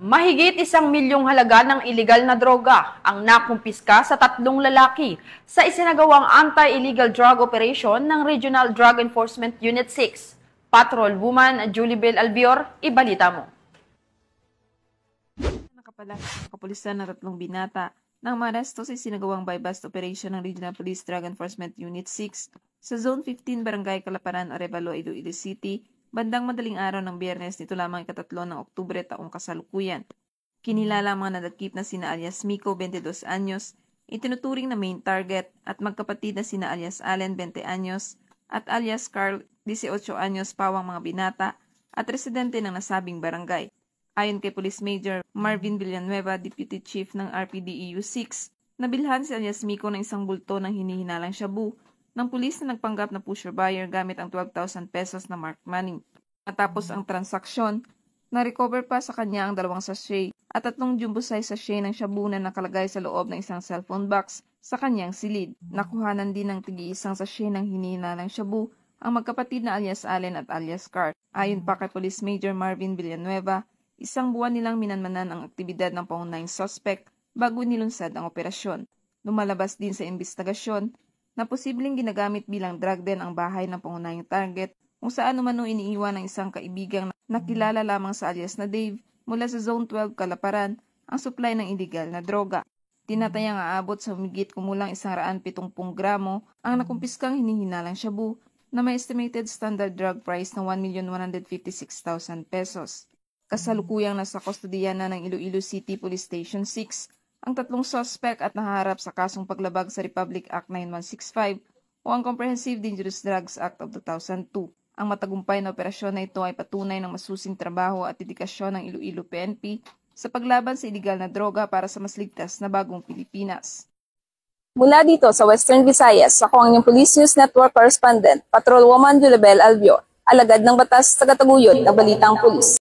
Mahigit 1 milyong halaga ng iligal na droga ang nakumpiska sa 3 lalaki sa isinagawang anti-illegal drug operation ng Regional Drug Enforcement Unit 6. Patrolwoman Julie Bel Albior, ibalita mo. Nakapalas ng kapulisan ng 3 binata nang maaresto sa isinagawang buy-bust operation ng Regional Police Drug Enforcement Unit 6 sa Zone 15 Barangay Calaparan, Arevalo, Iloilo City, bandang madaling araw ng Biyernes nito lamang ika-3 ng Oktubre taong kasalukuyan. Kinilala ang mga nadakip na sina alias Miko, 22 anyos, itinuturing na main target at magkapatid na sina alias Allen, 20 anyos, at alias Carl, 18 anyos pawang mga binata at residente ng nasabing barangay. Ayon kay Police Major Marvin Villanueva, Deputy Chief ng RPDEU 6, nabilhan si alias Miko ng isang bulto ng hinihinalang shabu ng pulis na nagpanggap na pusher buyer gamit ang 12,000 pesos na marked money. Matapos ang transaksyon, na-recover pa sa kanya ang 2 sachet at 3 jumbo size sachet ng shabu na nakalagay sa loob ng isang cellphone box sa kanyang silid. Nakuhanan din ng tig-1 sachet ng hinihinalang shabu ang magkapatid na alias Allen at alias Carl. Ayon pa kay Police Major Marvin Villanueva, 1 buwan nilang minanmanan ang aktibidad ng pangunahing suspect bago nilunsad ang operasyon. Lumalabas din sa investigasyon na posibleng ginagamit bilang drug den ang bahay ng pangunahing target kung saan umano iniiwan ng isang kaibigang nakilala lamang sa alias na Dave mula sa Zone 12 Calaparan ang supply ng illegal na droga. Tinatayang aabot sa humigit kumulang 170 gramo ang nakumpiskang hinihinalang shabu na may estimated standard drug price na 1,156,000 pesos. Kasalukuyang nasa kustodiya na ng Iloilo City Police Station 6 ang 3 suspect at naharap sa kasong paglabag sa Republic Act 9165 o ang Comprehensive Dangerous Drugs Act of 2002. Ang matagumpay na operasyon na ito ay patunay ng masusing trabaho at dedikasyon ng Iloilo PNP sa paglaban sa iligal na droga para sa mas ligtas na bagong Pilipinas. Mula dito sa Western Visayas, ako ang inyong Police News Network Correspondent, Patrolwoman Julie Bel Albior, alagad ng batas sa Tagataguyod na Balitang Pulis.